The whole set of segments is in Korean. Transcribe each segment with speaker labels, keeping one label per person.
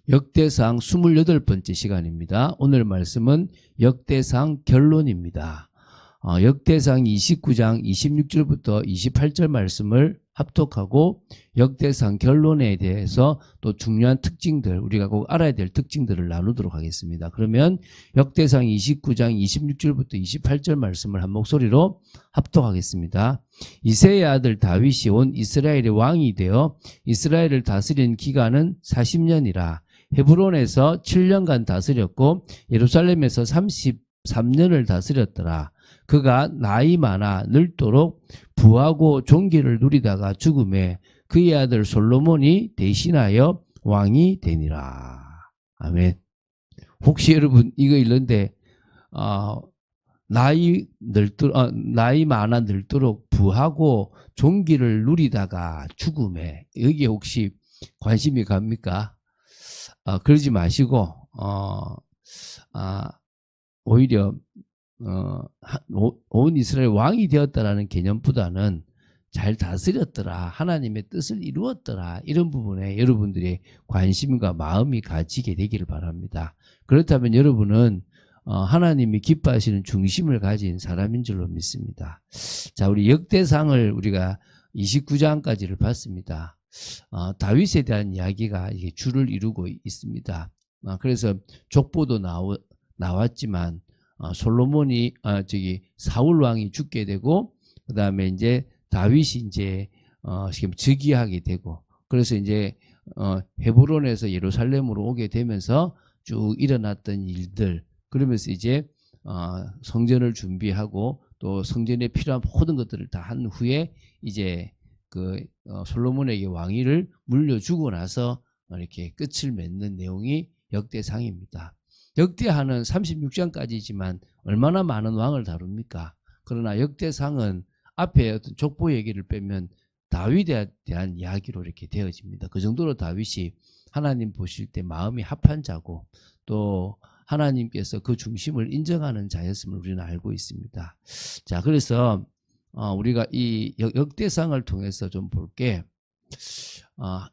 Speaker 1: 역대상 28번째 시간입니다. 오늘 말씀은 역대상 결론입니다. 역대상 29장 26절부터 28절 말씀을 합독하고 역대상 결론에 대해서 또 중요한 특징들, 우리가 꼭 알아야 될 특징들을 나누도록 하겠습니다. 그러면 역대상 29장 26절부터 28절 말씀을 한 목소리로 합독하겠습니다. 이새의 아들 다윗이 온 이스라엘의 왕이 되어 이스라엘을 다스린 기간은 40년이라. 헤브론에서 7년간 다스렸고 예루살렘에서 33년을 다스렸더라. 그가 나이 많아 늙도록 부하고 존귀를 누리다가 죽음에 그의 아들 솔로몬이 대신하여 왕이 되니라. 아멘. 혹시 여러분 이거 읽는데 나이 많아 늙도록 부하고 존귀를 누리다가 죽음에, 여기에 혹시 관심이 갑니까? 그러지 마시고 오히려 온 이스라엘 왕이 되었다라는 개념보다는 잘 다스렸더라, 하나님의 뜻을 이루었더라, 이런 부분에 여러분들이 관심과 마음이 가지게 되기를 바랍니다. 그렇다면 여러분은 하나님이 기뻐하시는 중심을 가진 사람인 줄로 믿습니다. 자, 우리 역대상을 우리가 29장까지를 봤습니다. 다윗에 대한 이야기가 이게 줄을 이루고 있습니다. 그래서 족보도 나왔지만 솔로몬이 사울 왕이 죽게 되고, 그 다음에 이제 다윗이 이제 지금 즉위하게 되고, 그래서 이제 헤브론에서 예루살렘으로 오게 되면서 쭉 일어났던 일들, 그러면서 이제 성전을 준비하고 또 성전에 필요한 모든 것들을 다 한 후에 이제 솔로몬에게 왕위를 물려주고 나서 이렇게 끝을 맺는 내용이 역대상입니다. 역대하는 36장까지지만 얼마나 많은 왕을 다룹니까? 그러나 역대상은 앞에 어떤 족보 얘기를 빼면 다윗에 대한 이야기로 이렇게 되어집니다. 그 정도로 다윗이 하나님 보실 때 마음이 합한 자고 또 하나님께서 그 중심을 인정하는 자였음을 우리는 알고 있습니다. 자, 그래서 우리가 이 역대상을 통해서 좀 볼게,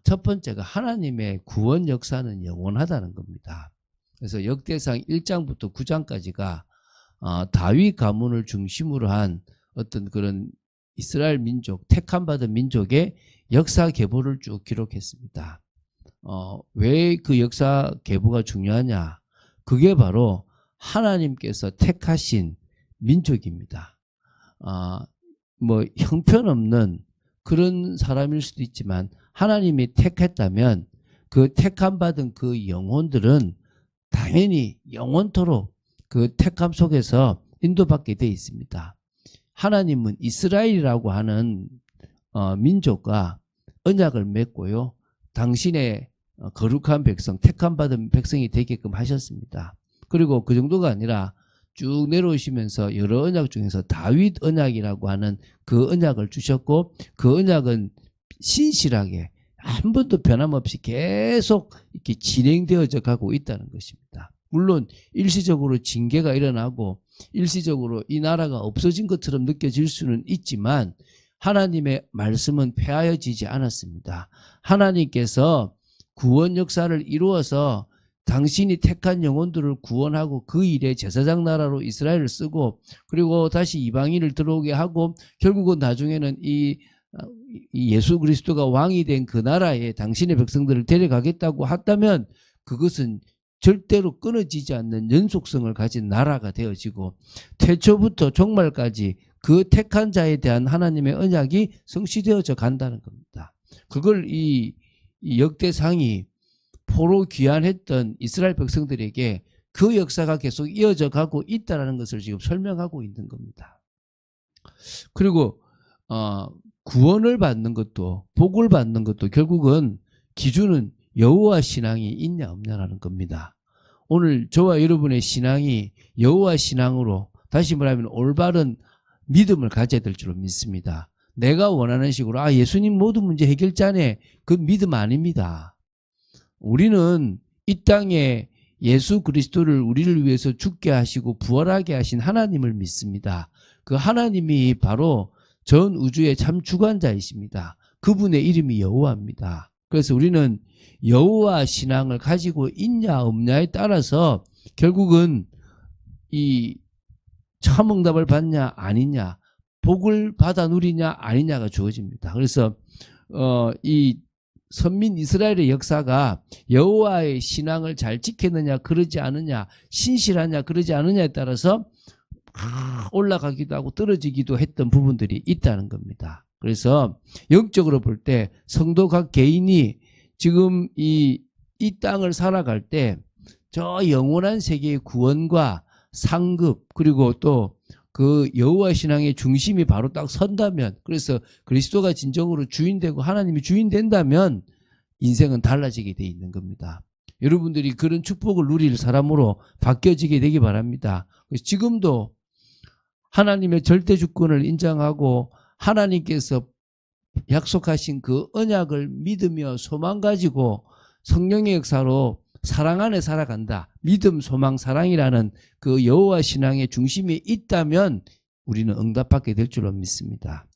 Speaker 1: 첫 번째가 하나님의 구원 역사는 영원하다는 겁니다. 그래서 역대상 1장부터 9장까지가 다윗 가문을 중심으로 한 어떤 그런 이스라엘 민족, 택함받은 민족의 역사 계보를 쭉 기록했습니다. 왜 그 역사 계보가 중요하냐? 그게 바로 하나님께서 택하신 민족입니다. 뭐 형편없는 그런 사람일 수도 있지만 하나님이 택했다면 그 택함 받은 그 영혼들은 당연히 영원토록 그 택함 속에서 인도받게 되어 있습니다. 하나님은 이스라엘이라고 하는 민족과 언약을 맺고요, 당신의 거룩한 백성, 택함 받은 백성이 되게끔 하셨습니다. 그리고 그 정도가 아니라 쭉 내려오시면서 여러 언약 중에서 다윗 언약이라고 하는 그 언약을 주셨고, 그 언약은 신실하게 한 번도 변함없이 계속 이렇게 진행되어져 가고 있다는 것입니다. 물론 일시적으로 징계가 일어나고 일시적으로 이 나라가 없어진 것처럼 느껴질 수는 있지만 하나님의 말씀은 폐하여지지 않았습니다. 하나님께서 구원 역사를 이루어서 당신이 택한 영혼들을 구원하고 그 일에 제사장 나라로 이스라엘을 쓰고, 그리고 다시 이방인을 들어오게 하고, 결국은 나중에는 이 예수 그리스도가 왕이 된 그 나라에 당신의 백성들을 데려가겠다고 했다면 그것은 절대로 끊어지지 않는 연속성을 가진 나라가 되어지고, 태초부터 종말까지 그 택한 자에 대한 하나님의 언약이 성취되어져 간다는 겁니다. 그걸 이 역대상이 포로 귀환했던 이스라엘 백성들에게 그 역사가 계속 이어져 가고 있다는 것을 지금 설명하고 있는 겁니다. 그리고 구원을 받는 것도, 복을 받는 것도 결국은 기준은 여호와 신앙이 있냐 없냐라는 겁니다. 오늘 저와 여러분의 신앙이 여호와 신앙으로, 다시 말하면 올바른 믿음을 가져야 될 줄로 믿습니다. 내가 원하는 식으로 예수님 모든 문제 해결자네, 그 믿음 아닙니다. 우리는 이 땅에 예수 그리스도를 우리를 위해서 죽게 하시고 부활하게 하신 하나님을 믿습니다. 그 하나님이 바로 전 우주의 참 주관자이십니다. 그분의 이름이 여호와입니다. 그래서 우리는 여호와 신앙을 가지고 있냐 없냐에 따라서 결국은 이 참응답을 받냐 아니냐, 복을 받아 누리냐 아니냐가 주어집니다. 그래서 이 선민 이스라엘의 역사가 여호와의 신앙을 잘 지켰느냐 그러지 않느냐, 신실하냐 그러지 않느냐에 따라서 올라가기도 하고 떨어지기도 했던 부분들이 있다는 겁니다. 그래서 영적으로 볼 때 성도 각 개인이 지금 이 땅을 살아갈 때 저 영원한 세계의 구원과 상급, 그리고 또 그 여호와 신앙의 중심이 바로 딱 선다면, 그래서 그리스도가 진정으로 주인되고 하나님이 주인된다면 인생은 달라지게 돼 있는 겁니다. 여러분들이 그런 축복을 누릴 사람으로 바뀌어지게 되기 바랍니다. 지금도 하나님의 절대 주권을 인정하고 하나님께서 약속하신 그 언약을 믿으며 소망 가지고 성령의 역사로 사랑 안에 살아간다. 믿음, 소망, 사랑이라는 그 여호와 신앙의 중심에 있다면 우리는 응답받게 될 줄로 믿습니다.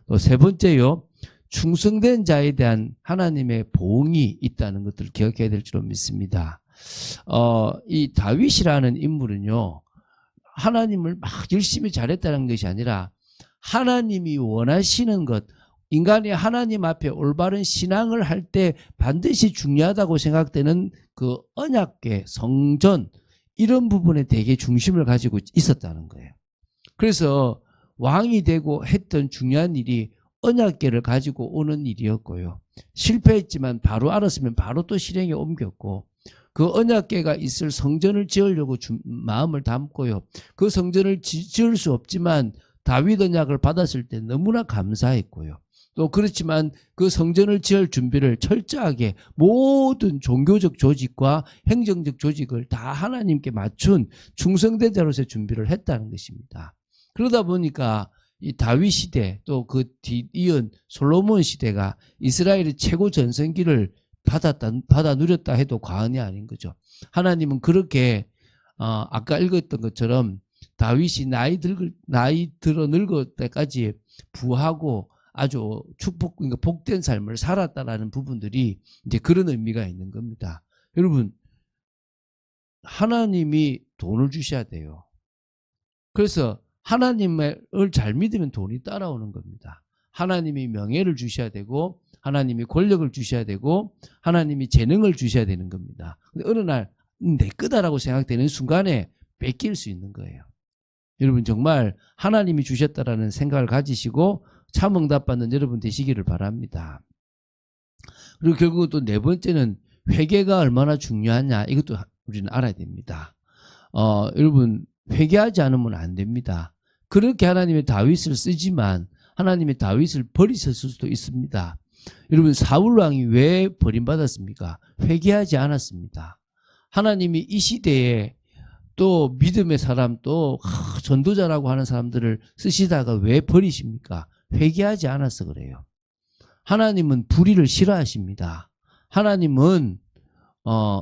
Speaker 1: 또 세 번째요, 충성된 자에 대한 하나님의 보응이 있다는 것들을 기억해야 될 줄로 믿습니다. 이 다윗이라는 인물은요, 하나님을 막 열심히 잘했다는 것이 아니라 하나님이 원하시는 것, 인간이 하나님 앞에 올바른 신앙을 할 때 반드시 중요하다고 생각되는 그 언약궤, 성전, 이런 부분에 되게 중심을 가지고 있었다는 거예요. 그래서 왕이 되고 했던 중요한 일이 언약궤를 가지고 오는 일이었고요. 실패했지만 바로 알았으면 바로 또 실행에 옮겼고, 그 언약궤가 있을 성전을 지으려고 마음을 담고요. 그 성전을 지을 수 없지만 다윗 언약을 받았을 때 너무나 감사했고요. 또 그렇지만 그 성전을 지을 준비를 철저하게 모든 종교적 조직과 행정적 조직을 다 하나님께 맞춘 충성된 자로서의 준비를 했다는 것입니다. 그러다 보니까 이 다윗 시대, 또 그 뒤이은 솔로몬 시대가 이스라엘의 최고 전성기를 받아 누렸다 해도 과언이 아닌 거죠. 하나님은 그렇게 아까 읽었던 것처럼 다윗이 나이 들어 늙을 때까지 부하고 아주 그러니까 복된 삶을 살았다라는 부분들이 이제 그런 의미가 있는 겁니다. 여러분, 하나님이 돈을 주셔야 돼요. 그래서 하나님을 잘 믿으면 돈이 따라오는 겁니다. 하나님이 명예를 주셔야 되고, 하나님이 권력을 주셔야 되고, 하나님이 재능을 주셔야 되는 겁니다. 근데 어느 날 내 거다라고 생각되는 순간에 뺏길 수 있는 거예요. 여러분, 정말 하나님이 주셨다라는 생각을 가지시고 참응답 받는 여러분 되시기를 바랍니다. 그리고 결국 또 네 번째는 회개가 얼마나 중요하냐, 이것도 우리는 알아야 됩니다. 여러분, 회개하지 않으면 안 됩니다. 그렇게 하나님의 다윗을 쓰지만 하나님의 다윗을 버리셨을 수도 있습니다. 여러분, 사울 왕이 왜 버림받았습니까? 회개하지 않았습니다. 하나님이 이 시대에 또 믿음의 사람, 또 전도자라고 하는 사람들을 쓰시다가 왜 버리십니까? 회개하지 않아서 그래요. 하나님은 불의를 싫어하십니다. 하나님은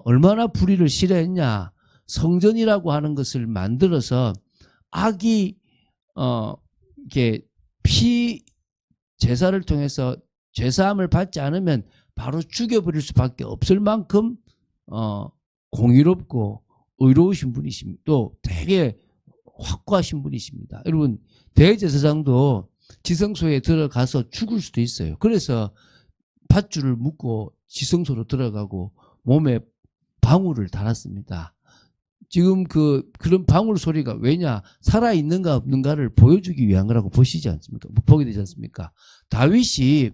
Speaker 1: 얼마나 불의를 싫어했냐, 성전이라고 하는 것을 만들어서 악이 이렇게 피 제사를 통해서 죄사함을 받지 않으면 바로 죽여버릴 수밖에 없을 만큼 공의롭고 의로우신 분이십니다. 또 되게 확고하신 분이십니다. 여러분, 대제사장도 지성소에 들어가서 죽을 수도 있어요. 그래서 밧줄을 묶고 지성소로 들어가고 몸에 방울을 달았습니다. 지금 그런 방울 소리가 왜냐? 살아있는가 없는가를 보여주기 위한 거라고 보시지 않습니까? 보게 되지 않습니까? 다윗이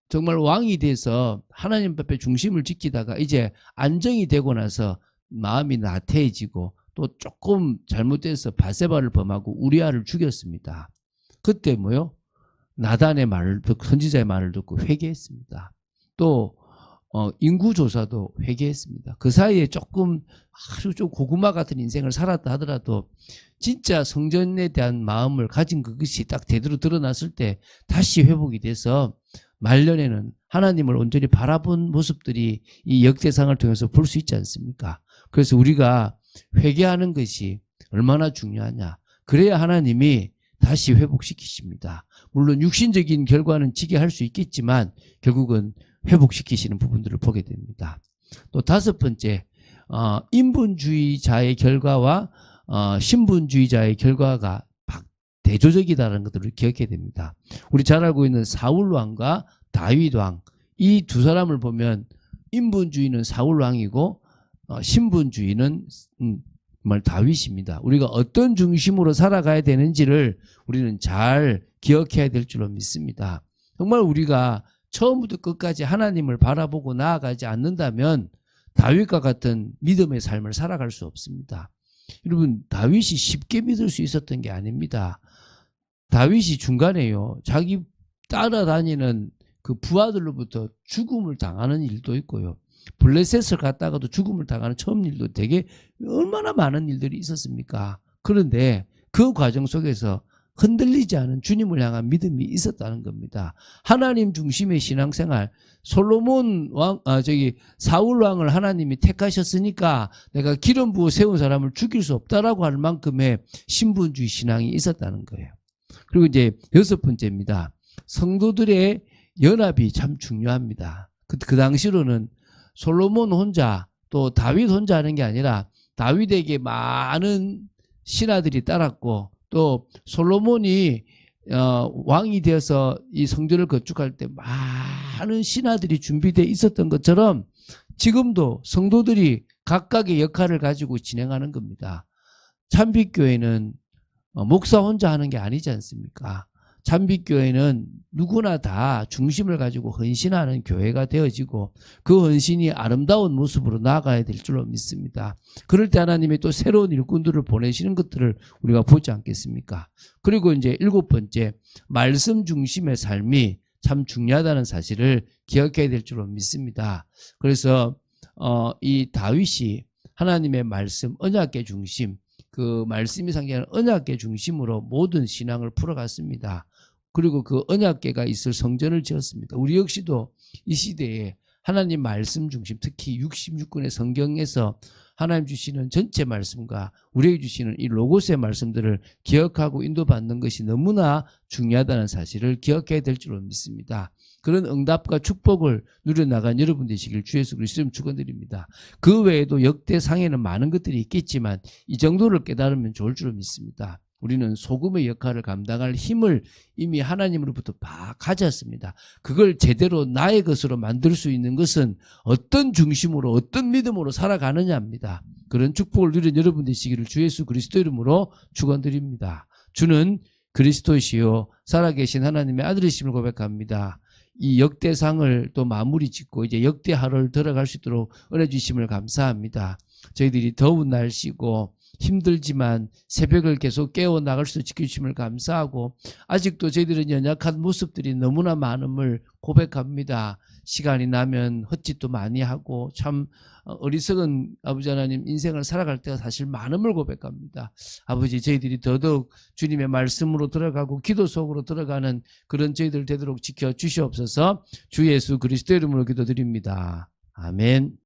Speaker 1: 정말 왕이 돼서 하나님 앞에 중심을 지키다가 이제 안정이 되고 나서 마음이 나태해지고 또 조금 잘못돼서 바세바를 범하고 우리아를 죽였습니다. 그때 뭐요? 나단의 말을 듣고, 선지자의 말을 듣고 회개했습니다. 또 인구조사도 회개했습니다. 그 사이에 조금 아주 좀 고구마 같은 인생을 살았다 하더라도 진짜 성전에 대한 마음을 가진 그것이 딱 제대로 드러났을 때 다시 회복이 돼서 말년에는 하나님을 온전히 바라본 모습들이 이 역대상을 통해서 볼 수 있지 않습니까? 그래서 우리가 회개하는 것이 얼마나 중요하냐. 그래야 하나님이 다시 회복시키십니다. 물론 육신적인 결과는 지게 할 수 있겠지만 결국은 회복시키시는 부분들을 보게 됩니다. 또 다섯 번째, 인본주의자의 결과와 신분주의자의 결과가 대조적이다라는 것들을 기억해야 됩니다. 우리 잘 알고 있는 사울왕과 다윗왕, 이 두 사람을 보면 인본주의는 사울왕이고 신분주의는 다윗입니다. 우리가 어떤 중심으로 살아가야 되는지를 우리는 잘 기억해야 될 줄로 믿습니다. 정말 우리가 처음부터 끝까지 하나님을 바라보고 나아가지 않는다면 다윗과 같은 믿음의 삶을 살아갈 수 없습니다. 여러분, 다윗이 쉽게 믿을 수 있었던 게 아닙니다. 다윗이 중간에요, 자기 따라다니는 그 부하들로부터 죽음을 당하는 일도 있고요, 블레셋을 갔다가도 죽음을 당하는 처음 일도 되게 얼마나 많은 일들이 있었습니까? 그런데 그 과정 속에서 흔들리지 않은 주님을 향한 믿음이 있었다는 겁니다. 하나님 중심의 신앙생활, 사울 왕을 하나님이 택하셨으니까 내가 기름 부어 세운 사람을 죽일 수 없다라고 할 만큼의 신분주의 신앙이 있었다는 거예요. 그리고 이제 여섯 번째입니다. 성도들의 연합이 참 중요합니다. 그 당시로는 솔로몬 혼자 또 다윗 혼자 하는 게 아니라 다윗에게 많은 신하들이 따랐고, 또 솔로몬이 왕이 되어서 이 성전을 건축할 때 많은 신하들이 준비되어 있었던 것처럼 지금도 성도들이 각각의 역할을 가지고 진행하는 겁니다. 참빛교회는 목사 혼자 하는 게 아니지 않습니까? 참빛교회는 누구나 다 중심을 가지고 헌신하는 교회가 되어지고 그 헌신이 아름다운 모습으로 나아가야 될 줄로 믿습니다. 그럴 때 하나님이 또 새로운 일꾼들을 보내시는 것들을 우리가 보지 않겠습니까? 그리고 이제 일곱 번째, 말씀 중심의 삶이 참 중요하다는 사실을 기억해야 될 줄로 믿습니다. 그래서 이 다윗이 하나님의 말씀, 언약의 중심, 그 말씀이 상징하는 언약계 중심으로 모든 신앙을 풀어갔습니다. 그리고 그 언약계가 있을 성전을 지었습니다. 우리 역시도 이 시대에 하나님 말씀 중심, 특히 66권의 성경에서 하나님 주시는 전체 말씀과 우리에게 주시는 이 로고스의 말씀들을 기억하고 인도받는 것이 너무나 중요하다는 사실을 기억해야 될 줄로 믿습니다. 그런 응답과 축복을 누려나간 여러분 되시길 주 예수 그리스도 이름으로 축원드립니다. 그 외에도 역대상에는 많은 것들이 있겠지만 이 정도를 깨달으면 좋을 줄로 믿습니다. 우리는 소금의 역할을 감당할 힘을 이미 하나님으로부터 다 가졌습니다. 그걸 제대로 나의 것으로 만들 수 있는 것은 어떤 중심으로 어떤 믿음으로 살아가느냐입니다. 그런 축복을 누린 여러분 되시기를 주 예수 그리스도 이름으로 축원드립니다. 주는 그리스도시요 살아계신 하나님의 아들이심을 고백합니다. 이 역대상을 또 마무리 짓고 이제 역대하를 들어갈 수 있도록 은혜 주심을 감사합니다. 저희들이 더운 날씨고 힘들지만 새벽을 계속 깨어나갈 수 지켜주심을 감사하고, 아직도 저희들은 연약한 모습들이 너무나 많음을 고백합니다. 시간이 나면 헛짓도 많이 하고 참 어리석은 아버지 하나님 인생을 살아갈 때가 사실 많음을 고백합니다. 아버지, 저희들이 더더욱 주님의 말씀으로 들어가고 기도 속으로 들어가는 그런 저희들 되도록 지켜주시옵소서. 주 예수 그리스도 이름으로 기도드립니다. 아멘.